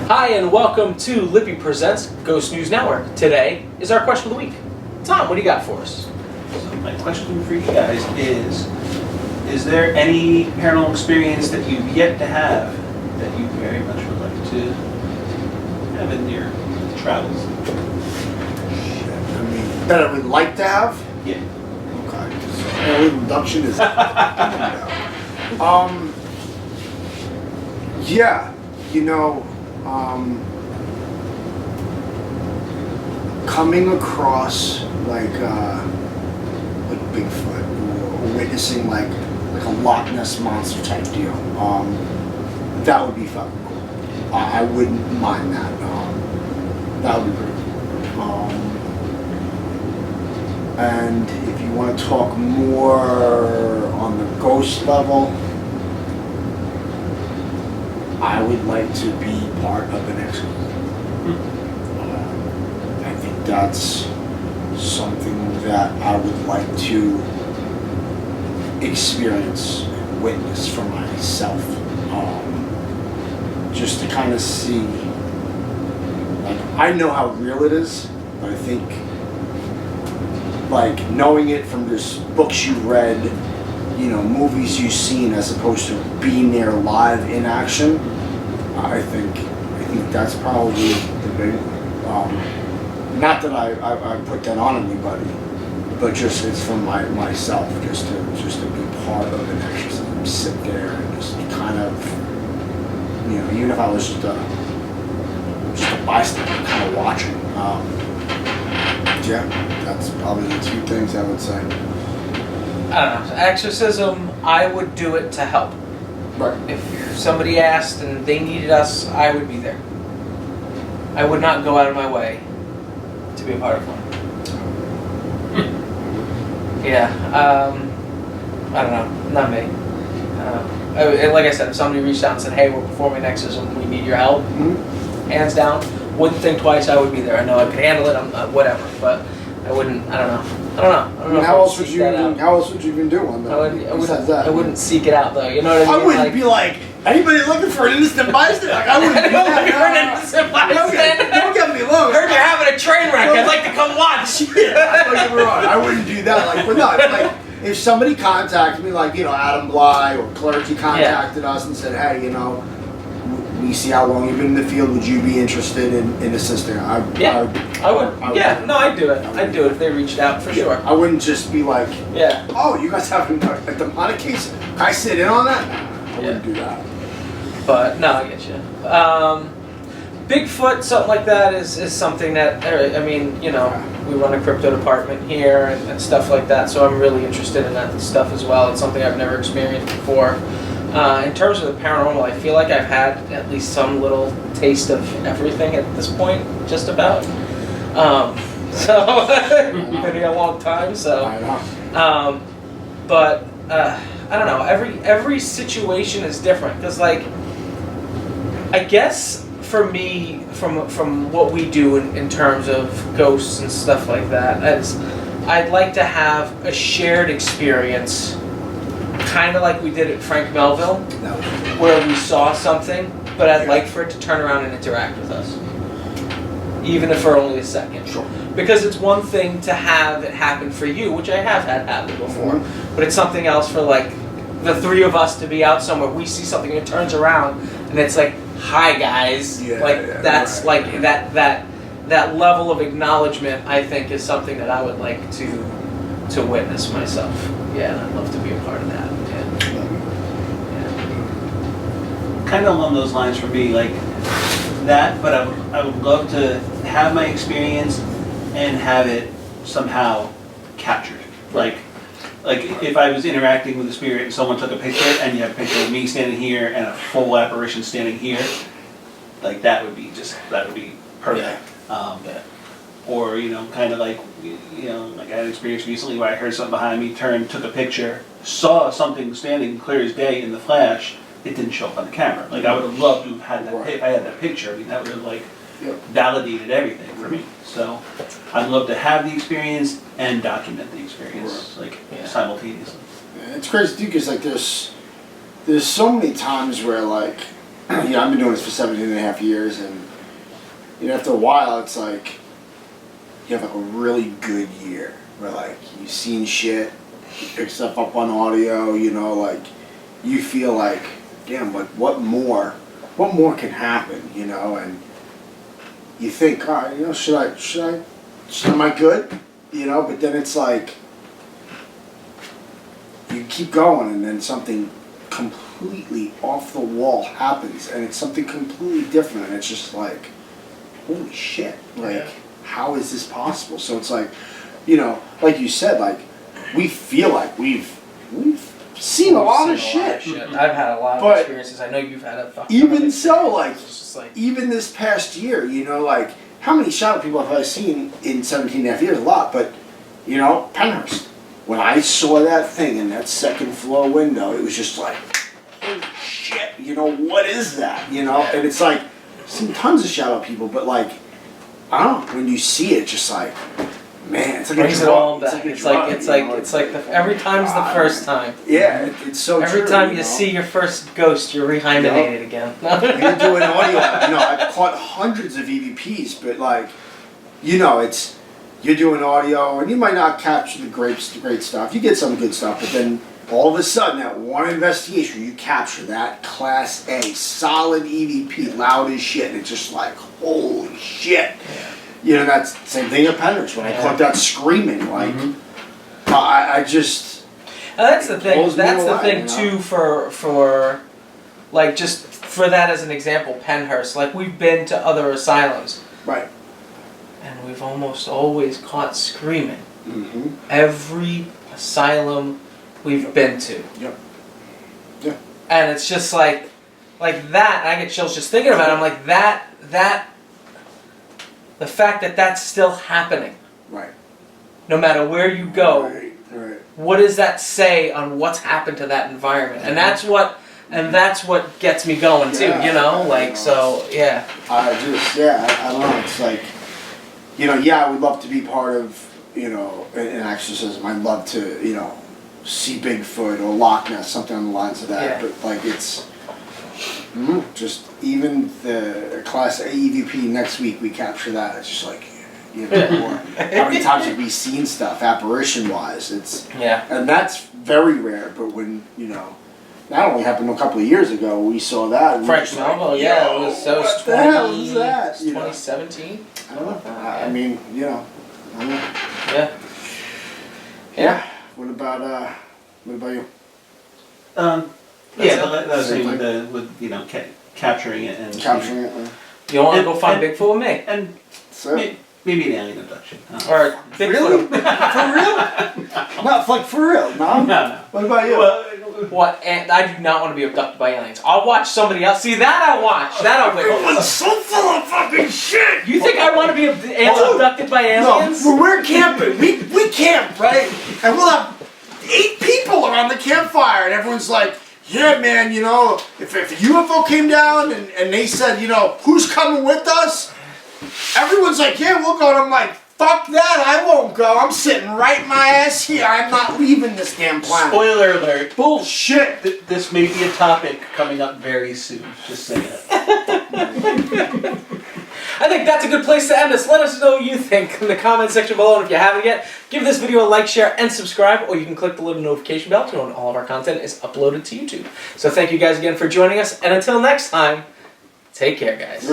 Hi, and welcome to Lippy Presents Ghost News Network. Today is our question of the week. Tom, what do you got for us? So my question for you guys is there any paranormal experience that you've yet to have that you very much would like to have in your travels? I mean, that I would like to have? Yeah. Okay. So, induction is... yeah, you know, coming across like Bigfoot or witnessing like a Loch Ness monster type deal, that would be fucking cool. I wouldn't mind that. That would be pretty cool. And if you want to talk more on the ghost level, I would like to be part of an exorcism. I think that's something that I would like to experience and witness for myself. Just to kind of see, like, I know how real it is, but I think, like, knowing it from just books you read, you know, movies you've seen, as opposed to being there live in action, I think that's probably the big one. Not that I put that on anybody, but just it's from myself, just to be part of an exorcism, sit there and just kind of, you know, even if I was just a bystander, kind of watching. Yeah, that's probably the two things I would say. I don't know. Exorcism, I would do it to help. Right. If somebody asked and they needed us, I would be there. I would not go out of my way to be a part of one. Yeah, I don't know. Not me. Like I said, if somebody reached out and said, hey, we're performing an exorcism, we need your help, hands down, wouldn't think twice, I would be there. I know I could handle it, whatever, but I wouldn't, I don't know. How else would you even do one though? I wouldn't seek it out though, you know what I mean? I wouldn't be like, anybody looking for an innocent bystander? Like, I wouldn't do that. Don't get me wrong. Heard you're having a train wreck, I'd like to come watch. Yeah, don't get me wrong. I wouldn't do that. Like, but no, it's like, if somebody contacted me, like, you know, Adam Bly or Clergy contacted us and said, hey, you know, we see how long you've been in the field, would you be interested in assisting? I would. No, I'd do it. I'd do it if they reached out, for sure. I wouldn't just be like, yeah, oh, you guys have a demonic case? Can I sit in on that? I wouldn't do that. But, no, I get you. Bigfoot, something like that is something that, I mean, you know, we run a crypto department here and stuff like that, so I'm really interested in that stuff as well. It's something I've never experienced before. In terms of the paranormal, I feel like I've had at least some little taste of everything at this point, just about. So, been a long time, so. But, I don't know, every situation is different, because, like, I guess for me, from what we do in terms of ghosts and stuff like that, I'd like to have a shared experience, kind of like we did at Frank Melville, where we saw something, but I'd like for it to turn around and interact with us, even if for only a second. Sure. Because it's one thing to have it happen for you, which I have had happen before, but it's something else for, like, the three of us to be out somewhere, we see something and it turns around, and it's like, hi guys, that's right. Like that level of acknowledgement, I think, is something that I would like to witness myself. Yeah, and I'd love to be a part of that. Yeah. Kind of along those lines for me, like that, but I would love to have my experience and have it somehow captured. Like if I was interacting with a spirit and someone took a picture and you have a picture of me standing here and a full apparition standing here, like that would be perfect. Or, you know, kind of like, you know, like I had an experience recently where I heard something behind me, turned, took a picture, saw something standing clear as day in the flash. It didn't show up on the camera. Like, I would have loved to have had that. If I had that picture, I mean, that would have, like, validated everything for me. So I'd love to have the experience and document the experience, like, simultaneously. It's crazy too, because like there's so many times where like I've been doing this for 17 and a half years, and after a while, it's like you have like a really good year where like you've seen shit, you pick stuff up on audio, like you feel like, damn, like what more can happen, and you think, all right, am I good? But then it's like you keep going, and then something completely off the wall happens, and it's something completely different, and it's just like, holy shit, like, how is this possible? So it's like, like you said, like, we feel like we've seen a lot of shit. I've had a lot of experiences. I know you've had a fucking even so, like, it's just like, even this past year, like, how many shadow people have I seen in 17 and a half years? A lot, but, Penhurst. When I saw that thing in that second floor window, it was just like, holy shit, what is that? And it's like, I've seen tons of shadow people, but like, I don't know, when you see it, just like, man, it's like brings a it drug. all back. It's like every time's the first time. Yeah, it's so every true. time you see your first ghost, you're rehymenated again. You're doing audio. I've caught hundreds of EVPs, but like, it's, you're doing audio, and you might not capture the great stuff. You get some good stuff, but then all of a sudden, that one investigation, you capture that Class A, solid EVP, loud as shit, and it's just like, holy shit. That's the same thing at Penrose, when I caught that screaming, like, I just... And that's the thing. That's the thing too for like, just for that as an example, Penhurst. Like, we've been to other asylums, right, and we've almost always caught screaming. Mm-hmm. Every asylum we've been to. Yep. Yeah. And it's just like that. I get chills just thinking about it. I'm like, that. The fact that that's still happening. Right. No matter where you go. Right. What does that say on what's happened to that environment? And that's what gets me going too, so yeah. I don't know, it's like, I would love to be part of, an exorcism. I'd love to, see Bigfoot or Loch Ness, something on the lines of that. Yeah. But like, it's just even the Class A EVP next week, we capture that. It's just like, more. How many times have we seen stuff apparition-wise? And that's very rare. But when that only happened a couple of years ago, we saw that. Frank Melville, that was what the hell is that? 2017. I don't know. I mean, I don't know. Yeah. What about you? That was saying with capturing it and Capturing it. You don't want to go find Bigfoot with me? And So, maybe an alien abduction. Or Bigfoot. really? For real? Not like for real. No. What about you? Well, What? And I do not want to be abducted by aliens. I'll watch somebody else. See, that I'll watch. That I'll wait. Everyone's so full of fucking shit. You think I want to be abducted by aliens? No, when we're camping, we camp, right? And we'll have 8 people around the campfire, and everyone's like, yeah, man, if a UFO came down and they said, who's coming with us? Everyone's like, yeah, we'll go. And I'm like, fuck that, I won't go. I'm sitting right my ass here. I'm not leaving this damn planet. Spoiler alert. Bullshit. This may be a topic coming up very soon. Just saying it. I think that's a good place to end this. Let us know what you think in the comment section below. And if you haven't yet, give this video a like, share, and subscribe. Or you can click the little notification bell to know when all of our content is uploaded to YouTube. So thank you guys again for joining us. And until next time, take care, guys.